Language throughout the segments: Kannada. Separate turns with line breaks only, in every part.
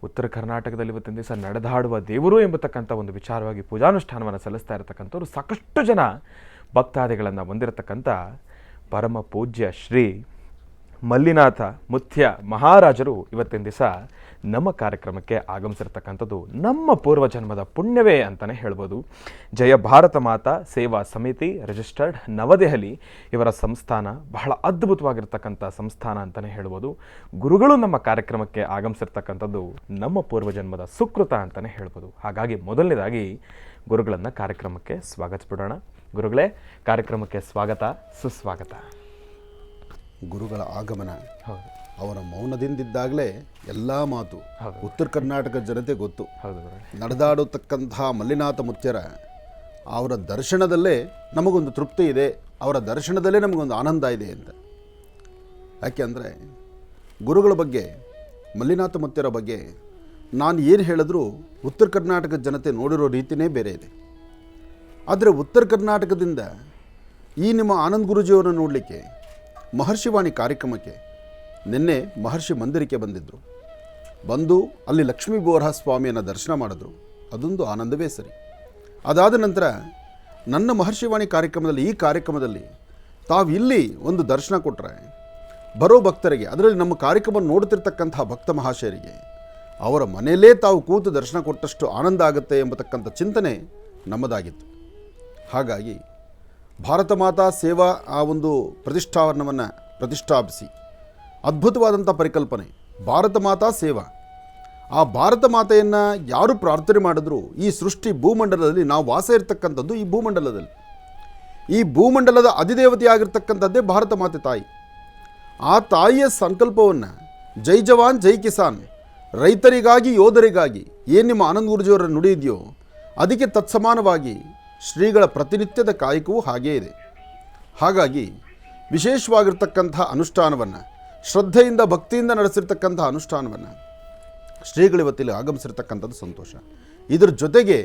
ಉತ್ತರ ಕರ್ನಾಟಕದಲ್ಲಿ ಇವತ್ತಿನ ದಿವಸ ನಡೆದಾಡುವ ದೇವರು ಎಂಬತಕ್ಕಂಥ ಒಂದು ವಿಚಾರವಾಗಿ ಪೂಜಾನುಷ್ಠಾನವನ್ನು ಸಲ್ಲಿಸ್ತಾ ಇರತಕ್ಕಂಥವ್ರು ಸಾಕಷ್ಟು ಜನ ಭಕ್ತಾದಿಗಳನ್ನು ಹೊಂದಿರತಕ್ಕಂಥ ಪರಮ ಪೂಜ್ಯ ಶ್ರೀ ಮಲ್ಲಿನಾಥ ಮುತ್ಯ ಮಹಾರಾಜರು ಇವತ್ತಿನ ದಿವಸ ನಮ್ಮ ಕಾರ್ಯಕ್ರಮಕ್ಕೆ ಆಗಮಿಸಿರ್ತಕ್ಕಂಥದ್ದು ನಮ್ಮ ಪೂರ್ವಜನ್ಮದ ಪುಣ್ಯವೇ ಅಂತಲೇ ಹೇಳ್ಬೋದು. ಜಯ ಭಾರತ ಮಾತಾ ಸೇವಾ ಸಮಿತಿ ರಿಜಿಸ್ಟರ್ಡ್ ನವದೆಹಲಿ ಇವರ ಸಂಸ್ಥಾನ ಬಹಳ ಅದ್ಭುತವಾಗಿರ್ತಕ್ಕಂಥ ಸಂಸ್ಥಾನ ಅಂತಲೇ ಹೇಳ್ಬೋದು. ಗುರುಗಳು ನಮ್ಮ ಕಾರ್ಯಕ್ರಮಕ್ಕೆ ಆಗಮಿಸಿರ್ತಕ್ಕಂಥದ್ದು ನಮ್ಮ ಪೂರ್ವಜನ್ಮದ ಸುಕೃತ ಅಂತಲೇ ಹೇಳ್ಬೋದು. ಹಾಗಾಗಿ ಮೊದಲನೇದಾಗಿ ಗುರುಗಳನ್ನು ಕಾರ್ಯಕ್ರಮಕ್ಕೆ ಸ್ವಾಗತಿಸ್ಬಿಡೋಣ. ಗುರುಗಳೇ, ಕಾರ್ಯಕ್ರಮಕ್ಕೆ ಸ್ವಾಗತ, ಸುಸ್ವಾಗತ.
ಗುರುಗಳ ಆಗಮನ, ಅವರ ಮೌನದಿಂದಿದ್ದಾಗಲೇ ಎಲ್ಲ ಮಾತು ಉತ್ತರ ಕರ್ನಾಟಕ ಜನತೆ ಗೊತ್ತು. ನಡೆದಾಡತಕ್ಕಂತಹ ಮಲ್ಲಿನಾಥ ಮುತ್ಯರ ಅವರ ದರ್ಶನದಲ್ಲೇ ನಮಗೊಂದು ತೃಪ್ತಿ ಇದೆ, ಅವರ ದರ್ಶನದಲ್ಲೇ ನಮಗೊಂದು ಆನಂದ ಇದೆ ಅಂತ. ಯಾಕೆ ಅಂದರೆ ಗುರುಗಳ ಬಗ್ಗೆ, ಮಲ್ಲಿನಾಥ ಮುತ್ಯರ ಬಗ್ಗೆ ನಾನು ಏನು ಹೇಳಿದ್ರೂ ಉತ್ತರ ಕರ್ನಾಟಕದ ಜನತೆ ನೋಡಿರೋ ರೀತಿಯೇ ಬೇರೆ ಇದೆ. ಆದರೆ ಉತ್ತರ ಕರ್ನಾಟಕದಿಂದ ಈ ನಿಮ್ಮ ಆನಂದ್ ಗುರೂಜಿಯವರನ್ನು ನೋಡಲಿಕ್ಕೆ ಮಹರ್ಷಿವಾಣಿ ಕಾರ್ಯಕ್ರಮಕ್ಕೆ ನಿನ್ನೆ ಮಹರ್ಷಿ ಮಂದಿರಕ್ಕೆ ಬಂದಿದ್ದರು. ಬಂದು ಅಲ್ಲಿ ಲಕ್ಷ್ಮೀ ಬೋರಹ ಸ್ವಾಮಿಯನ್ನು ದರ್ಶನ ಮಾಡಿದ್ರು. ಅದೊಂದು ಆನಂದವೇ ಸರಿ. ಅದಾದ ನಂತರ ನನ್ನ ಮಹರ್ಷಿವಾಣಿ ಕಾರ್ಯಕ್ರಮದಲ್ಲಿ, ಈ ಕಾರ್ಯಕ್ರಮದಲ್ಲಿ ತಾವು ಇಲ್ಲಿ ಒಂದು ದರ್ಶನ ಕೊಟ್ಟರೆ ಬರೋ ಭಕ್ತರಿಗೆ, ಅದರಲ್ಲಿ ನಮ್ಮ ಕಾರ್ಯಕ್ರಮ ನೋಡ್ತಿರ್ತಕ್ಕಂಥ ಭಕ್ತ ಮಹಾಶಯರಿಗೆ ಅವರ ಮನೆಯಲ್ಲೇ ತಾವು ಕೂತು ದರ್ಶನ ಕೊಟ್ಟಷ್ಟು ಆನಂದ ಆಗುತ್ತೆ ಎಂಬತಕ್ಕಂಥ ಚಿಂತನೆ ನಮ್ಮದಾಗಿತ್ತು. ಹಾಗಾಗಿ ಭಾರತ ಮಾತಾ ಸೇವಾ ಆ ಒಂದು ಪ್ರತಿಷ್ಠಾನವನ್ನು ಪ್ರತಿಷ್ಠಾಪಿಸಿ ಅದ್ಭುತವಾದಂಥ ಪರಿಕಲ್ಪನೆ ಭಾರತ ಮಾತಾ ಸೇವಾ. ಆ ಭಾರತ ಮಾತೆಯನ್ನು ಯಾರು ಪ್ರಾರ್ಥನೆ ಮಾಡಿದ್ರು ಈ ಸೃಷ್ಟಿ ಭೂಮಂಡಲದಲ್ಲಿ ನಾವು ವಾಸ ಇರತಕ್ಕಂಥದ್ದು ಈ ಭೂಮಂಡಲದಲ್ಲಿ. ಈ ಭೂಮಂಡಲದ ಅಧಿದೇವತೆಯಾಗಿರ್ತಕ್ಕಂಥದ್ದೇ ಭಾರತ ಮಾತೆ ತಾಯಿ. ಆ ತಾಯಿಯ ಸಂಕಲ್ಪವನ್ನು ಜೈ ಜವಾನ್ ಜೈ ಕಿಸಾನ್, ರೈತರಿಗಾಗಿ ಯೋಧರಿಗಾಗಿ ಏನು ನಿಮ್ಮ ಆನಂದ್ ಗುರೂಜಿಯವರ ನುಡಿ ಇದೆಯೋ ಅದಕ್ಕೆ ತತ್ಸಮಾನವಾಗಿ ಶ್ರೀಗಳ ಪ್ರತಿನಿತ್ಯದ ಕಾಯಕವೂ ಹಾಗೇ ಇದೆ. ಹಾಗಾಗಿ ವಿಶೇಷವಾಗಿರ್ತಕ್ಕಂಥ ಅನುಷ್ಠಾನವನ್ನು, ಶ್ರದ್ಧೆಯಿಂದ ಭಕ್ತಿಯಿಂದ ನಡೆಸಿರ್ತಕ್ಕಂಥ ಅನುಷ್ಠಾನವನ್ನು ಶ್ರೀಗಳಿವತ್ತಿಲ್ಲಿ ಆಗಮಿಸಿರ್ತಕ್ಕಂಥದ್ದು ಸಂತೋಷ. ಇದರ ಜೊತೆಗೆ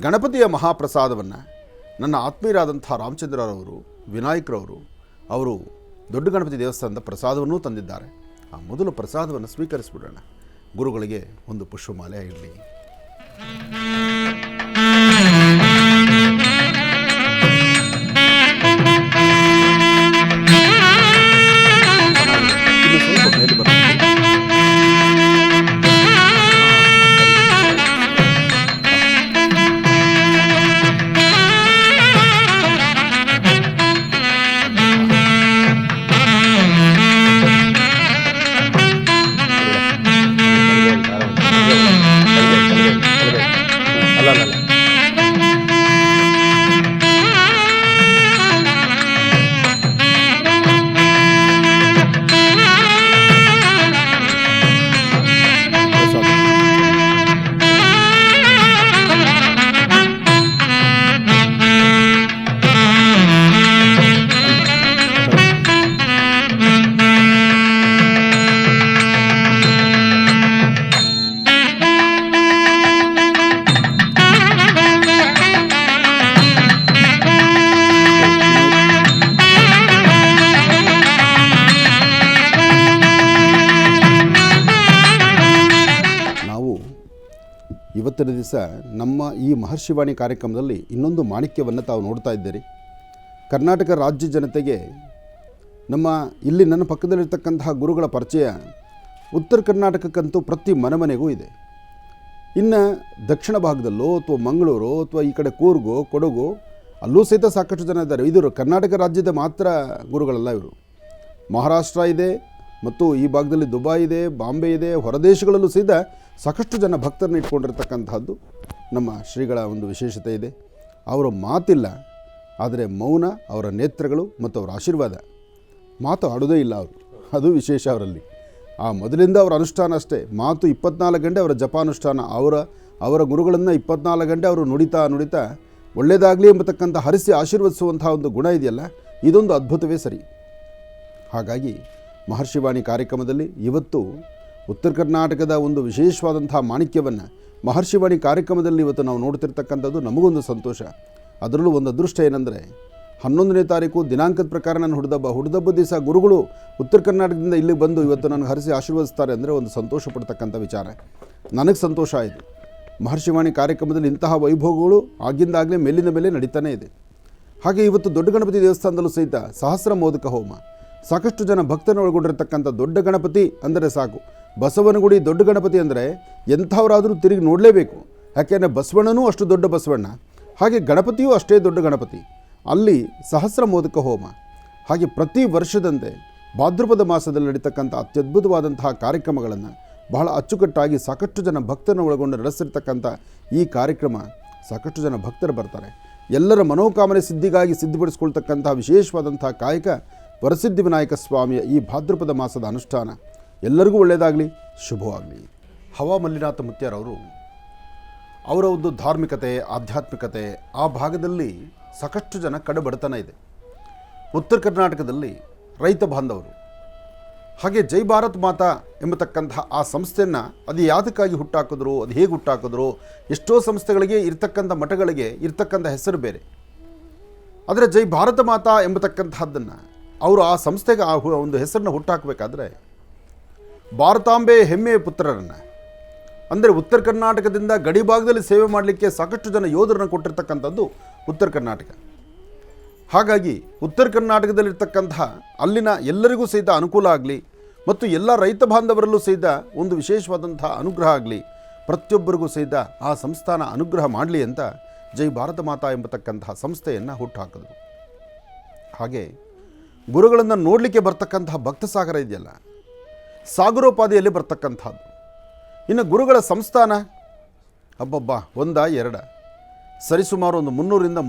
ಗಣಪತಿಯ ಮಹಾಪ್ರಸಾದವನ್ನು ನನ್ನ ಆತ್ಮೀಯರಾದಂಥ ರಾಮಚಂದ್ರರವರು, ವಿನಾಯಕರವರು ಅವರು ದೊಡ್ಡ ಗಣಪತಿ ದೇವಸ್ಥಾನದ ಪ್ರಸಾದವನ್ನೂ ತಂದಿದ್ದಾರೆ. ಆ ಮೊದಲು ಪ್ರಸಾದವನ್ನು ಸ್ವೀಕರಿಸಿಬಿಡೋಣ. ಗುರುಗಳಿಗೆ ಒಂದು ಪುಷ್ಪಮಾಲೆ ಇರಲಿ. ಇವತ್ತಿನ ದಿವಸ ನಮ್ಮ ಈ ಮಹರ್ಷಿವಾಣಿ ಕಾರ್ಯಕ್ರಮದಲ್ಲಿ ಇನ್ನೊಂದು ಮಾಣಿಕ್ಯವನ್ನು ತಾವು ನೋಡ್ತಾ ಇದ್ದೀರಿ. ಕರ್ನಾಟಕ ರಾಜ್ಯ ಜನತೆಗೆ ನಮ್ಮ ಇಲ್ಲಿ ನನ್ನ ಪಕ್ಕದಲ್ಲಿರ್ತಕ್ಕಂತಹ ಗುರುಗಳ ಪರಿಚಯ ಉತ್ತರ ಕರ್ನಾಟಕಕ್ಕಂತೂ ಪ್ರತಿ ಮನೆಮನೆಗೂ ಇದೆ. ಇನ್ನು ದಕ್ಷಿಣ ಭಾಗದಲ್ಲೋ ಅಥವಾ ಮಂಗಳೂರು ಅಥವಾ ಈ ಕಡೆ ಕೂರ್ಗು, ಕೊಡಗು ಅಲ್ಲೂ ಸಹಿತ ಸಾಕಷ್ಟು ಜನ ಇದ್ದಾರೆ. ಇದು ಕರ್ನಾಟಕ ರಾಜ್ಯದ ಮಾತ್ರ ಗುರುಗಳಲ್ಲ. ಇವರು ಮಹಾರಾಷ್ಟ್ರ ಇದೆ ಮತ್ತು ಈ ಭಾಗದಲ್ಲಿ ದುಬೈ ಇದೆ, ಬಾಂಬೆ ಇದೆ, ಹೊರದೇಶಗಳಲ್ಲೂ ಸಹಿತ ಸಾಕಷ್ಟು ಜನ ಭಕ್ತರನ್ನ ಇಟ್ಕೊಂಡಿರ್ತಕ್ಕಂಥದ್ದು ನಮ್ಮ ಶ್ರೀಗಳ ಒಂದು ವಿಶೇಷತೆ ಇದೆ. ಅವರ ಮಾತಿಲ್ಲ, ಆದರೆ ಮೌನ, ಅವರ ನೇತ್ರಗಳು ಮತ್ತು ಅವರ ಆಶೀರ್ವಾದ. ಮಾತು ಆಡೋದೇ ಇಲ್ಲ ಅವರು, ಅದು ವಿಶೇಷ ಅವರಲ್ಲಿ. ಆ ಮೊದಲಿಂದ ಅವರ ಅನುಷ್ಠಾನ ಅಷ್ಟೇ. ಮಾತು 24 ಗಂಟೆ ಅವರ ಜಪಾನುಷ್ಠಾನ. ಅವರ ಗುರುಗಳನ್ನು 24 ಗಂಟೆ ಅವರು ನುಡಿತಾ ಒಳ್ಳೆಯದಾಗಲಿ ಎಂಬತಕ್ಕಂಥ ಹರಿಸಿ ಆಶೀರ್ವದಿಸುವಂಥ ಒಂದು ಗುಣ ಇದೆಯಲ್ಲ, ಇದೊಂದು ಅದ್ಭುತವೇ ಸರಿ. ಹಾಗಾಗಿ ಮಹರ್ಷಿವಾಣಿ ಕಾರ್ಯಕ್ರಮದಲ್ಲಿ ಇವತ್ತು ಉತ್ತರ ಕರ್ನಾಟಕದ ಒಂದು ವಿಶೇಷವಾದಂಥ ಮಾಣಿಕ್ಯವನ್ನು ಮಹರ್ಷಿವಾಣಿ ಕಾರ್ಯಕ್ರಮದಲ್ಲಿ ಇವತ್ತು ನಾವು ನೋಡ್ತಿರ್ತಕ್ಕಂಥದ್ದು ನಮಗೊಂದು ಸಂತೋಷ. ಅದರಲ್ಲೂ ಒಂದು ಅದೃಷ್ಟ ಏನಂದರೆ 11ನೇ ತಾರೀಕು ದಿನಾಂಕದ ಪ್ರಕಾರ ನಾನು ಹುಡ್ದಬ್ಬ ದಿವಸ ಗುರುಗಳು ಉತ್ತರ ಕರ್ನಾಟಕದಿಂದ ಇಲ್ಲಿಗೆ ಬಂದು ಇವತ್ತು ನನಗೆ ಹರಿಸಿ ಆಶೀರ್ವದಿಸ್ತಾರೆ ಅಂದರೆ ಒಂದು ಸಂತೋಷ ಪಡ್ತಕ್ಕಂಥ ವಿಚಾರ. ನನಗೆ ಸಂತೋಷ ಆಯಿತು. ಮಹರ್ಷಿವಾಣಿ ಕಾರ್ಯಕ್ರಮದಲ್ಲಿ ಇಂತಹ ವೈಭವಗಳು ಆಗಿಂದಾಗಲೇ ಮೇಲಿನ ಮೇಲೆ ನಡೀತಾನೇ ಇದೆ. ಹಾಗೆ ಇವತ್ತು ದೊಡ್ಡ ಗಣಪತಿ ದೇವಸ್ಥಾನದಲ್ಲೂ ಸಹಿತ ಸಹಸ್ರ ಮೋದಕ ಹೋಮ, ಸಾಕಷ್ಟು ಜನ ಭಕ್ತರನ್ನು ಒಳಗೊಂಡಿರ್ತಕ್ಕಂಥ ದೊಡ್ಡ ಗಣಪತಿ ಅಂದರೆ ಸಾಕು. ಬಸವನಗುಡಿ ದೊಡ್ಡ ಗಣಪತಿ ಅಂದರೆ ಎಂಥವರಾದರೂ ತಿರುಗಿ ನೋಡಲೇಬೇಕು. ಯಾಕೆಂದರೆ ಬಸವಣ್ಣನೂ ಅಷ್ಟು ದೊಡ್ಡ ಬಸವಣ್ಣ, ಹಾಗೆ ಗಣಪತಿಯೂ ಅಷ್ಟೇ ದೊಡ್ಡ ಗಣಪತಿ. ಅಲ್ಲಿ ಸಹಸ್ರ ಮೋದಕ ಹೋಮ, ಹಾಗೆ ಪ್ರತಿ ವರ್ಷದಂತೆ ಭಾದ್ರಪದ ಮಾಸದಲ್ಲಿ ನಡೀತಕ್ಕಂಥ ಅತ್ಯದ್ಭುತವಾದಂತಹ ಕಾರ್ಯಕ್ರಮಗಳನ್ನು ಬಹಳ ಅಚ್ಚುಕಟ್ಟಾಗಿ ಸಾಕಷ್ಟು ಜನ ಭಕ್ತರನ್ನು ಒಳಗೊಂಡು ನಡೆಸಿರ್ತಕ್ಕಂಥ ಈ ಕಾರ್ಯಕ್ರಮ ಸಾಕಷ್ಟು ಜನ ಭಕ್ತರು ಬರ್ತಾರೆ. ಎಲ್ಲರ ಮನೋಕಾಮನೆ ಸಿದ್ಧಿಗಾಗಿ ಸಿದ್ಧಪಡಿಸ್ಕೊಳ್ತಕ್ಕಂಥ ವಿಶೇಷವಾದಂತಹ ಕಾಯಕ ವರಸಿದ್ಧಿ ವಿನಾಯಕ ಸ್ವಾಮಿಯ ಈ ಭಾದ್ರಪದ ಮಾಸದ ಅನುಷ್ಠಾನ ಎಲ್ಲರಿಗೂ ಒಳ್ಳೆಯದಾಗಲಿ, ಶುಭವಾಗಲಿ. ಹವಾ ಮಲ್ಲಿನಾಥ ಮುತ್ಯಾರವರು ಅವರ ಒಂದು ಧಾರ್ಮಿಕತೆ, ಆಧ್ಯಾತ್ಮಿಕತೆ ಆ ಭಾಗದಲ್ಲಿ ಸಾಕಷ್ಟು ಜನ ಕಡುಬಡತನ ಇದೆ. ಉತ್ತರ ಕರ್ನಾಟಕದಲ್ಲಿ ರೈತ ಬಾಂಧವರು, ಹಾಗೆ ಜೈ ಭಾರತ್ ಮಾತಾ ಎಂಬತಕ್ಕಂಥ ಆ ಸಂಸ್ಥೆಯನ್ನು ಅದು ಯಾವುದಕ್ಕಾಗಿ ಹುಟ್ಟಾಕಿದ್ರು, ಅದು ಹೇಗೆ ಹುಟ್ಟಾಕಿದ್ರು, ಎಷ್ಟೋ ಸಂಸ್ಥೆಗಳಿಗೆ ಇರ್ತಕ್ಕಂಥ ಮಠಗಳಿಗೆ ಇರ್ತಕ್ಕಂಥ ಹೆಸರು ಬೇರೆ. ಆದರೆ ಜೈ ಭಾರತ ಮಾತಾ ಎಂಬತಕ್ಕಂಥದ್ದನ್ನು ಅವರು ಆ ಸಂಸ್ಥೆಗೆ ಆ ಒಂದು ಹೆಸರನ್ನು ಹುಟ್ಟಾಕಬೇಕಾದ್ರೆ ಭಾರತಾಂಬೆ ಹೆಮ್ಮೆಯ ಪುತ್ರರನ್ನು, ಅಂದರೆ ಉತ್ತರ ಕರ್ನಾಟಕದಿಂದ ಗಡಿ ಭಾಗದಲ್ಲಿ ಸೇವೆ ಮಾಡಲಿಕ್ಕೆ ಸಾಕಷ್ಟು ಜನ ಯೋಧರನ್ನು ಕೊಟ್ಟಿರ್ತಕ್ಕಂಥದ್ದು ಉತ್ತರ ಕರ್ನಾಟಕ. ಹಾಗಾಗಿ ಉತ್ತರ ಕರ್ನಾಟಕದಲ್ಲಿರ್ತಕ್ಕಂತಹ ಅಲ್ಲಿನ ಎಲ್ಲರಿಗೂ ಸಹಿತ ಅನುಕೂಲ ಆಗಲಿ ಮತ್ತು ಎಲ್ಲ ರೈತ ಬಾಂಧವರಲ್ಲೂ ಸಹಿತ ಒಂದು ವಿಶೇಷವಾದಂಥ ಅನುಗ್ರಹ ಆಗಲಿ, ಪ್ರತಿಯೊಬ್ಬರಿಗೂ ಸಹಿತ ಆ ಸಂಸ್ಥಾನ ಅನುಗ್ರಹ ಮಾಡಲಿ ಅಂತ ಜೈ ಭಾರತ ಮಾತಾ ಎಂಬತಕ್ಕಂತಹ ಸಂಸ್ಥೆಯನ್ನು ಹುಟ್ಟುಹಾಕಿದ್ರು. ಹಾಗೆ ಗುರುಗಳನ್ನು ನೋಡಲಿಕ್ಕೆ ಬರ್ತಕ್ಕಂತಹ ಭಕ್ತ ಸಾಗರ ಇದೆಯಲ್ಲ, ಸಾಗರೋಪಾದಿಯಲ್ಲಿ ಬರ್ತಕ್ಕಂಥದ್ದು. ಇನ್ನು ಗುರುಗಳ ಸಂಸ್ಥಾನ ಹಬ್ಬಬ್ಬ ಒಂದ ಎರಡ ಸರಿಸುಮಾರು ಒಂದು 300ರಿಂದ